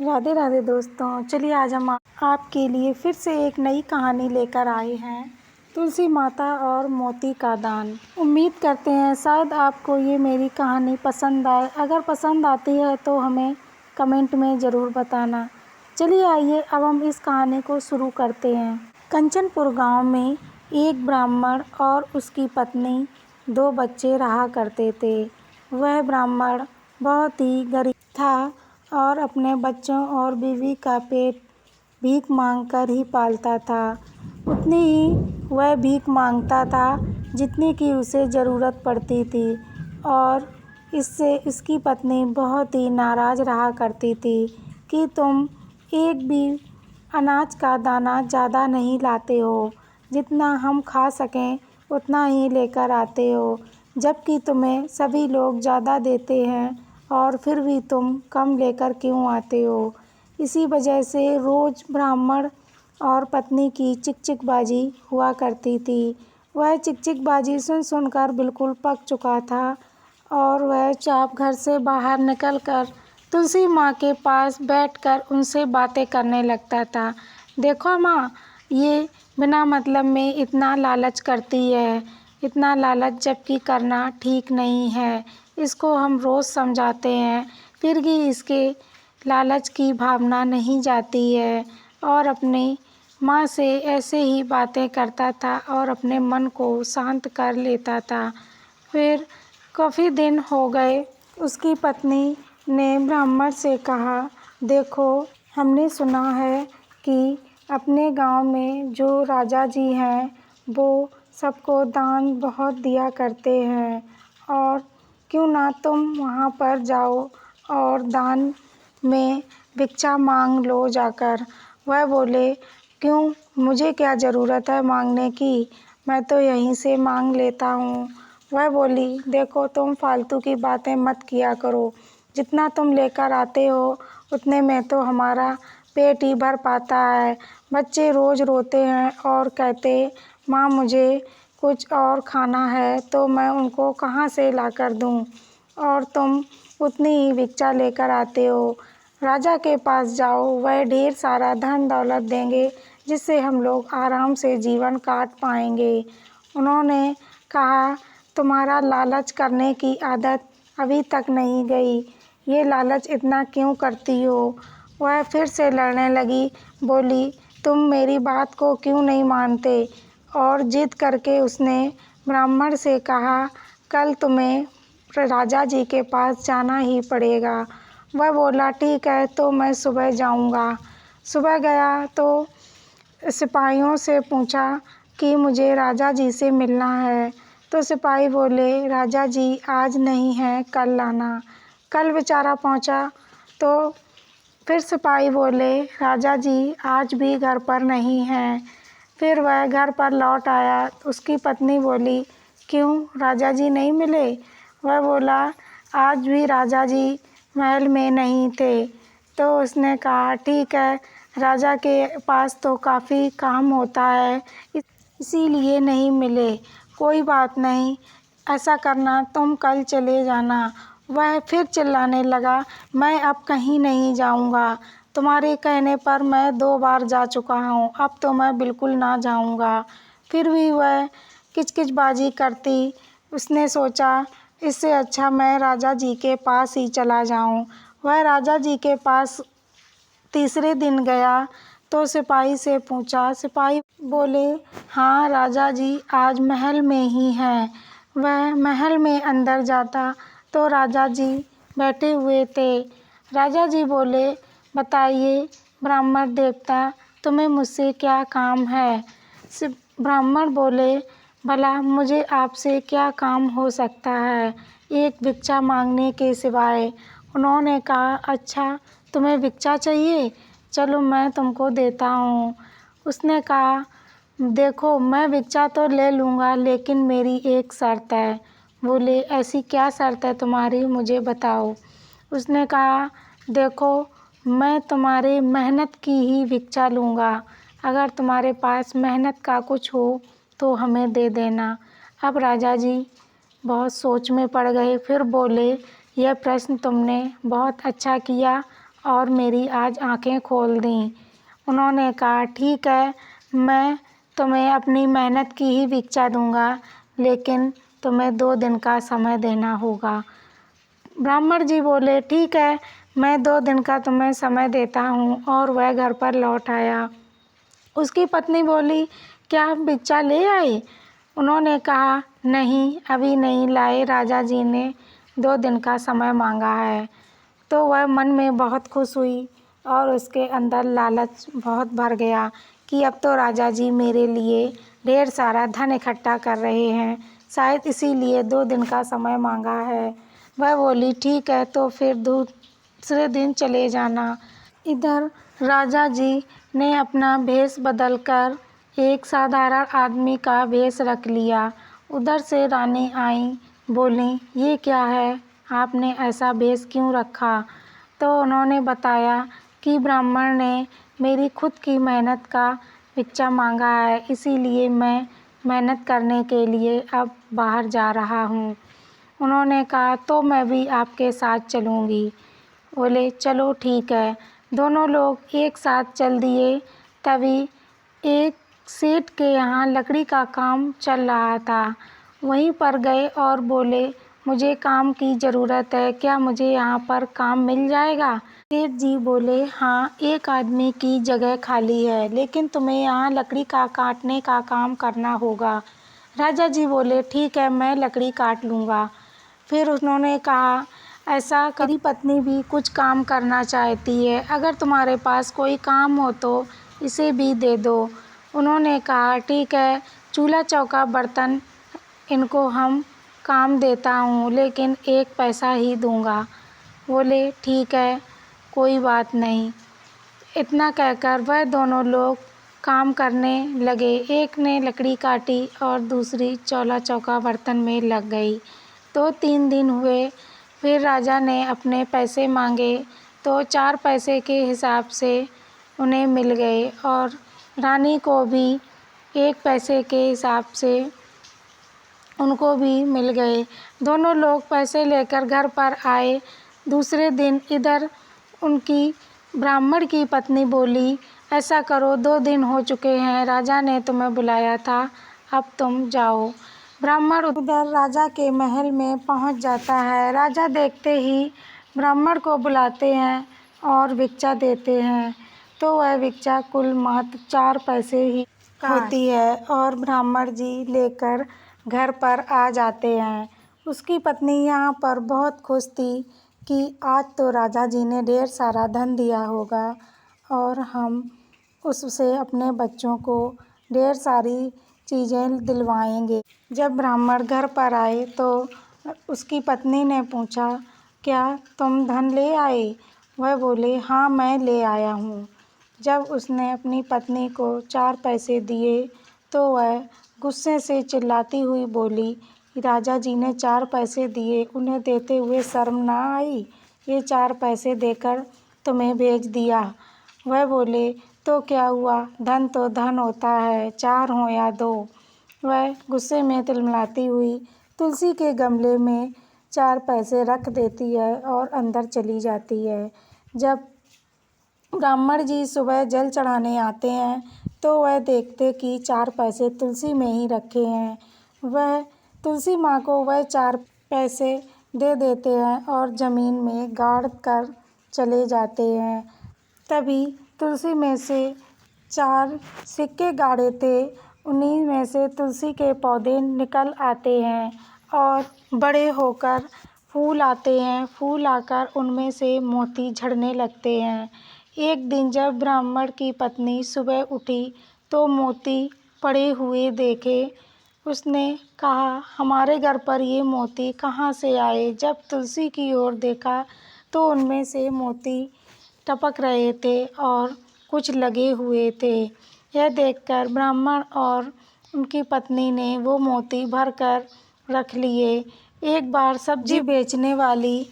राधे राधे दोस्तों, चलिए आज हम आपके लिए फिर से एक नई कहानी लेकर आए हैं। तुलसी माता और मोती का दान। उम्मीद करते हैं शायद आपको ये मेरी कहानी पसंद आए। अगर पसंद आती है तो हमें कमेंट में ज़रूर बताना। चलिए आइए अब हम इस कहानी को शुरू करते हैं। कंचनपुर गांव में एक ब्राह्मण और उसकी पत्नी 2 बच्चे रहा करते थे। वह ब्राह्मण बहुत ही गरीब था और अपने बच्चों और बीवी का पेट भीख मांगकर ही पालता था। उतनी ही वह भीख मांगता था जितनी की उसे ज़रूरत पड़ती थी और इससे उसकी पत्नी बहुत ही नाराज़ रहा करती थी कि तुम एक भी अनाज का दाना ज़्यादा नहीं लाते हो, जितना हम खा सकें उतना ही लेकर आते हो, जबकि तुम्हें सभी लोग ज़्यादा देते हैं और फिर भी तुम कम लेकर क्यों आते हो। इसी वजह से रोज़ ब्राह्मण और पत्नी की चिकचिकबाजी हुआ करती थी। वह चिकचिकबाजी सुनकर बिल्कुल पक चुका था और वह चुपचाप घर से बाहर निकलकर तुलसी माँ के पास बैठकर उनसे बातें करने लगता था। देखो माँ, ये बिना मतलब में इतना लालच करती है, इतना लालच जबकि करना ठीक नहीं है। इसको हम रोज़ समझाते हैं फिर भी इसके लालच की भावना नहीं जाती है और अपनी माँ से ऐसे ही बातें करता था और अपने मन को शांत कर लेता था। फिर काफ़ी दिन हो गए। उसकी पत्नी ने ब्राह्मण से कहा, देखो, हमने सुना है कि अपने गांव में जो राजा जी हैं वो सबको दान बहुत दिया करते हैं और क्यों ना तुम वहाँ पर जाओ और दान में भिक्षा मांग लो जाकर। वह बोले, क्यों, मुझे क्या ज़रूरत है मांगने की, मैं तो यहीं से मांग लेता हूँ। वह बोली, देखो, तुम फालतू की बातें मत किया करो, जितना तुम लेकर आते हो उतने में तो हमारा पेट ही भर पाता है। बच्चे रोज़ रोते हैं और कहते, माँ मुझे कुछ और खाना है, तो मैं उनको कहाँ से लाकर दूँ, और तुम उतनी ही भिक्षा लेकर आते हो। राजा के पास जाओ, वह ढेर सारा धन दौलत देंगे जिससे हम लोग आराम से जीवन काट पाएंगे। उन्होंने कहा, तुम्हारा लालच करने की आदत अभी तक नहीं गई, ये लालच इतना क्यों करती हो। वह फिर से लड़ने लगी, बोली, तुम मेरी बात को क्यों नहीं मानते, और जिद करके उसने ब्राह्मण से कहा, कल तुम्हें राजा जी के पास जाना ही पड़ेगा। वह बोला, ठीक है, तो मैं सुबह जाऊंगा। सुबह गया तो सिपाहियों से पूछा कि मुझे राजा जी से मिलना है। तो सिपाही बोले, राजा जी आज नहीं है, कल लाना। कल बेचारा पहुंचा तो फिर सिपाही बोले, राजा जी आज भी घर पर नहीं हैं। फिर वह घर पर लौट आया। उसकी पत्नी बोली, क्यों, राजा जी नहीं मिले। वह बोला, आज भी राजा जी महल में नहीं थे। तो उसने कहा, ठीक है, राजा के पास तो काफ़ी काम होता है इसीलिए नहीं मिले, कोई बात नहीं, ऐसा करना, तुम कल चले जाना। वह फिर चिल्लाने लगा, मैं अब कहीं नहीं जाऊंगा, तुम्हारे कहने पर मैं 2 बार जा चुका हूँ, अब तो मैं बिल्कुल ना जाऊंगा। फिर भी वह किचकिचबाजी करती। उसने सोचा, इससे अच्छा मैं राजा जी के पास ही चला जाऊं। वह राजा जी के पास तीसरे दिन गया तो सिपाही से पूछा। सिपाही बोले, हाँ, राजा जी आज महल में ही हैं। वह महल में अंदर जाता तो राजा जी बैठे हुए थे। राजा जी बोले, बताइए ब्राह्मण देवता, तुम्हें मुझसे क्या काम है। ब्राह्मण बोले, भला मुझे आपसे क्या काम हो सकता है, एक भिक्षा मांगने के सिवाय। उन्होंने कहा, अच्छा, तुम्हें भिक्षा चाहिए, चलो मैं तुमको देता हूँ। उसने कहा, देखो, मैं भिक्षा तो ले लूँगा लेकिन मेरी एक शर्त है। बोले, ऐसी क्या शर्त है तुम्हारी, मुझे बताओ। उसने कहा, देखो, मैं तुम्हारे मेहनत की ही भिक्षा लूँगा, अगर तुम्हारे पास मेहनत का कुछ हो तो हमें दे देना। अब राजा जी बहुत सोच में पड़ गए। फिर बोले, यह प्रश्न तुमने बहुत अच्छा किया और मेरी आज आंखें खोल दी। उन्होंने कहा, ठीक है, मैं तुम्हें अपनी मेहनत की ही भिक्षा दूंगा, लेकिन तुम्हें 2 दिन का समय देना होगा। ब्राह्मण जी बोले, ठीक है, मैं 2 दिन का तुम्हें समय देता हूँ। और वह घर पर लौट आया। उसकी पत्नी बोली, क्या आप भिक्षा ले आए? उन्होंने कहा, नहीं, अभी नहीं लाए, राजा जी ने 2 दिन का समय मांगा है। तो वह मन में बहुत खुश हुई और उसके अंदर लालच बहुत भर गया कि अब तो राजा जी मेरे लिए ढेर सारा धन इकट्ठा कर रहे हैं, शायद इसीलिए 2 दिन का समय मांगा है। वह बोली, ठीक है, तो फिर दूसरे दिन चले जाना। इधर राजा जी ने अपना भेष बदलकर एक साधारण आदमी का भेष रख लिया। उधर से रानी आई, बोली, ये क्या है, आपने ऐसा भेष क्यों रखा? तो उन्होंने बताया कि ब्राह्मण ने मेरी खुद की मेहनत का भिक्षा मांगा है, इसीलिए मैं मेहनत करने के लिए अब बाहर जा रहा हूँ। उन्होंने कहा, तो मैं भी आपके साथ चलूँगी। बोले, चलो ठीक है। दोनों लोग एक साथ चल दिए। तभी एक सेठ के यहाँ लकड़ी का काम चल रहा था। वहीं पर गए और बोले, मुझे काम की ज़रूरत है, क्या मुझे यहाँ पर काम मिल जाएगा? सेठ जी बोले, हाँ, एक आदमी की जगह खाली है, लेकिन तुम्हें यहाँ लकड़ी का काटने का काम करना होगा। राजा जी बोले, ठीक है, मैं लकड़ी काट लूँगा। फिर उन्होंने कहा, ऐसा मेरी पत्नी भी कुछ काम करना चाहती है, अगर तुम्हारे पास कोई काम हो तो इसे भी दे दो। उन्होंने कहा, ठीक है, चूल्हा चौका बर्तन इनको हम काम देता हूँ, लेकिन 1 पैसा ही दूँगा। बोले, ठीक है, कोई बात नहीं। इतना कहकर वह दोनों लोग काम करने लगे। एक ने लकड़ी काटी और दूसरी चूल्हा चौका बर्तन में लग गई। 2-3 दिन हुए, फिर राजा ने अपने पैसे मांगे तो 4 पैसे के हिसाब से उन्हें मिल गए और रानी को भी 1 पैसे के हिसाब से उनको भी मिल गए। दोनों लोग पैसे लेकर घर पर आए। दूसरे दिन इधर उनकी ब्राह्मण की पत्नी बोली, ऐसा करो, 2 दिन हो चुके हैं, राजा ने तुम्हें बुलाया था, अब तुम जाओ। ब्राह्मण उधर राजा के महल में पहुंच जाता है। राजा देखते ही ब्राह्मण को बुलाते हैं और भिक्षा देते हैं। तो वह भिक्षा कुल मात्र 4 पैसे ही होती है और ब्राह्मण जी लेकर घर पर आ जाते हैं। उसकी पत्नी यहाँ पर बहुत खुश थी कि आज तो राजा जी ने ढेर सारा धन दिया होगा और हम उससे अपने बच्चों को ढेर सारी चीज़ें दिलवाएंगे। जब ब्राह्मण घर पर आए तो उसकी पत्नी ने पूछा, क्या तुम धन ले आए? वह बोले, हाँ, मैं ले आया हूँ। जब उसने अपनी पत्नी को 4 पैसे दिए तो वह गुस्से से चिल्लाती हुई बोली, राजा जी ने 4 पैसे दिए, उन्हें देते हुए शर्म ना आई? ये 4 पैसे देकर तुम्हें भेज दिया। वह बोले, तो क्या हुआ, धन तो धन होता है, 4 हो या 2। वह गुस्से में तिलमिलाती हुई तुलसी के गमले में 4 पैसे रख देती है और अंदर चली जाती है। जब ब्राह्मण जी सुबह जल चढ़ाने आते हैं तो वह देखते कि 4 पैसे तुलसी में ही रखे हैं। वह तुलसी माँ को वह 4 पैसे दे देते हैं और ज़मीन में गाड़ कर चले जाते हैं। तभी तुलसी में से 4 सिक्के गाड़े थे, उन्हीं में से तुलसी के पौधे निकल आते हैं और बड़े होकर फूल आते हैं। फूल आकर उनमें से मोती झड़ने लगते हैं। एक दिन जब ब्राह्मण की पत्नी सुबह उठी तो मोती पड़े हुए देखे। उसने कहा, हमारे घर पर ये मोती कहाँ से आए? जब तुलसी की ओर देखा तो उनमें से मोती टपक रहे थे और कुछ लगे हुए थे। यह देखकर ब्राह्मण और उनकी पत्नी ने वो मोती भर कर रख लिए। एक बार सब्जी बेचने वाली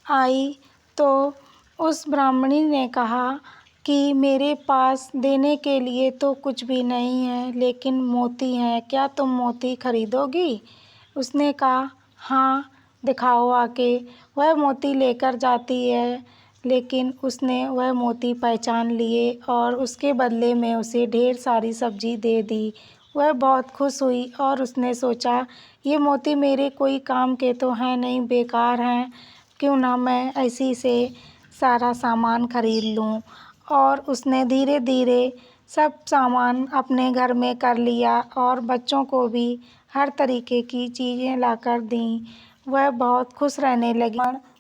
आई तो उस ब्राह्मणी ने कहा कि मेरे पास देने के लिए तो कुछ भी नहीं है, लेकिन मोती हैं, क्या तुम मोती खरीदोगी? उसने कहा, हाँ, दिखाओ आके। वह मोती लेकर जाती है। लेकिन उसने वह मोती पहचान लिए और उसके बदले में उसे ढेर सारी सब्जी दे दी। वह बहुत खुश हुई और उसने सोचा, ये मोती मेरे कोई काम के तो हैं नहीं, बेकार हैं, क्यों ना मैं ऐसी से सारा सामान खरीद लूँ। और उसने धीरे धीरे सब सामान अपने घर में कर लिया और बच्चों को भी हर तरीके की चीज़ें लाकर दीं। वह बहुत खुश रहने लगी।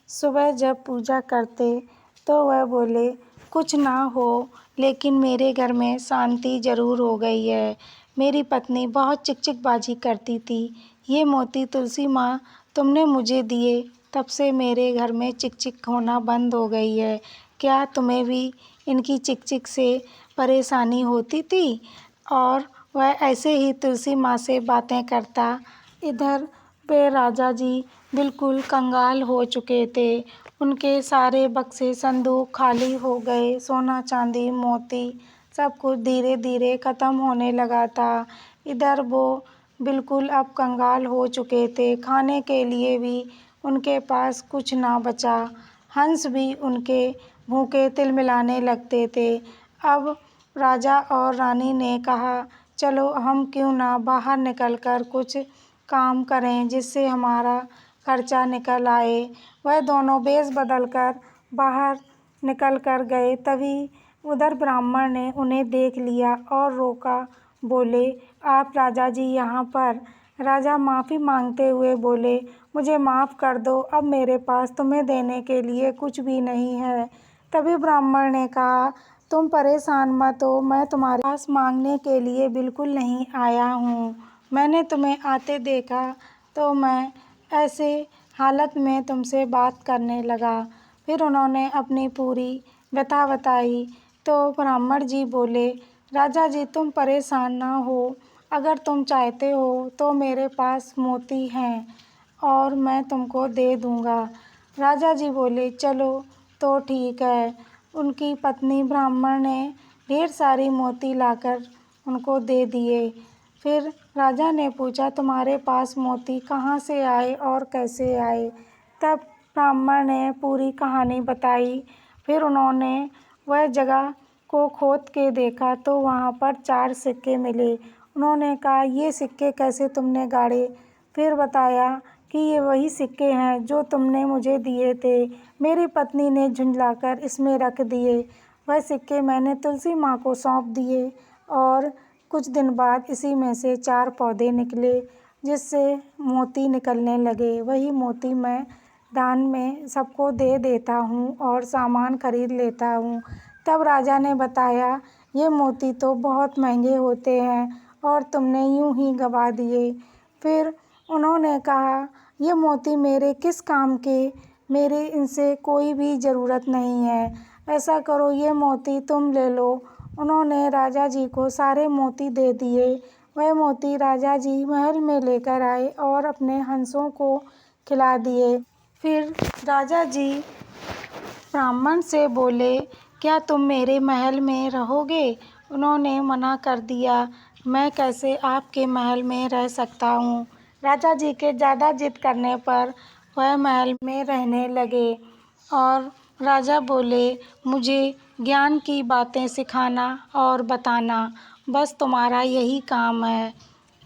सुबह जब पूजा करते तो वह बोले, कुछ ना हो लेकिन मेरे घर में शांति ज़रूर हो गई है। मेरी पत्नी बहुत चिकचिकबाजी करती थी। ये मोती तुलसी माँ तुमने मुझे दिए, तब से मेरे घर में चिकचिक होना बंद हो गई है। क्या तुम्हें भी इनकी चिकचिक से परेशानी होती थी? और वह ऐसे ही तुलसी माँ से बातें करता। इधर पे राजा जी बिल्कुल कंगाल हो चुके थे। उनके सारे बक्से संदूक खाली हो गए। सोना चांदी मोती सब कुछ धीरे धीरे ख़त्म होने लगा था। इधर वो बिल्कुल अब कंगाल हो चुके थे। खाने के लिए भी उनके पास कुछ ना बचा। हंस भी उनके भूखे तिलमिलाने लगते थे। अब राजा और रानी ने कहा, चलो हम क्यों ना बाहर निकल कर कुछ काम करें जिससे हमारा खर्चा निकल आए। वह दोनों भेष बदल कर बाहर निकल कर गए। तभी उधर ब्राह्मण ने उन्हें देख लिया और रोका। बोले, आप राजा जी यहाँ पर? राजा माफ़ी मांगते हुए बोले, मुझे माफ़ कर दो, अब मेरे पास तुम्हें देने के लिए कुछ भी नहीं है। तभी ब्राह्मण ने कहा, तुम परेशान मत हो, मैं तुम्हारे पास मांगने के लिए बिल्कुल नहीं आया हूँ। मैंने तुम्हें आते देखा तो मैं ऐसे हालत में तुमसे बात करने लगा। फिर उन्होंने अपनी पूरी व्यथा बताई। तो ब्राह्मण जी बोले, राजा जी तुम परेशान ना हो, अगर तुम चाहते हो तो मेरे पास मोती हैं और मैं तुमको दे दूँगा। राजा जी बोले, चलो तो ठीक है। उनकी पत्नी ब्राह्मण ने ढेर सारी मोती लाकर उनको दे दिए। फिर राजा ने पूछा, तुम्हारे पास मोती कहाँ से आए और कैसे आए? तब ब्राह्मण ने पूरी कहानी बताई। फिर उन्होंने वह जगह को खोद के देखा तो वहाँ पर 4 सिक्के मिले। उन्होंने कहा, ये सिक्के कैसे तुमने गाड़े? फिर बताया कि ये वही सिक्के हैं जो तुमने मुझे दिए थे। मेरी पत्नी ने झुंझलाकर इसमें रख दिए। वह सिक्के मैंने तुलसी माँ को सौंप दिए और कुछ दिन बाद इसी में से 4 पौधे निकले जिससे मोती निकलने लगे। वही मोती मैं दान में सबको दे देता हूँ और सामान खरीद लेता हूँ। तब राजा ने बताया, ये मोती तो बहुत महंगे होते हैं और तुमने यूं ही गवा दिए। फिर उन्होंने कहा, ये मोती मेरे किस काम के? मेरे इनसे कोई भी ज़रूरत नहीं है। ऐसा करो, ये मोती तुम ले लो। उन्होंने राजा जी को सारे मोती दे दिए। वह मोती राजा जी महल में लेकर आए और अपने हंसों को खिला दिए। फिर राजा जी ब्राह्मण से बोले, क्या तुम मेरे महल में रहोगे? उन्होंने मना कर दिया, मैं कैसे आपके महल में रह सकता हूँ। राजा जी के ज़्यादा जिद करने पर वह महल में रहने लगे और राजा बोले, मुझे ज्ञान की बातें सिखाना और बताना बस तुम्हारा यही काम है।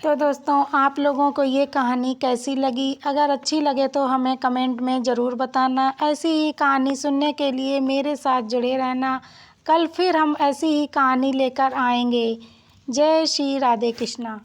तो दोस्तों, आप लोगों को ये कहानी कैसी लगी? अगर अच्छी लगे तो हमें कमेंट में ज़रूर बताना। ऐसी ही कहानी सुनने के लिए मेरे साथ जुड़े रहना। कल फिर हम ऐसी ही कहानी लेकर आएंगे। जय श्री राधे कृष्णा।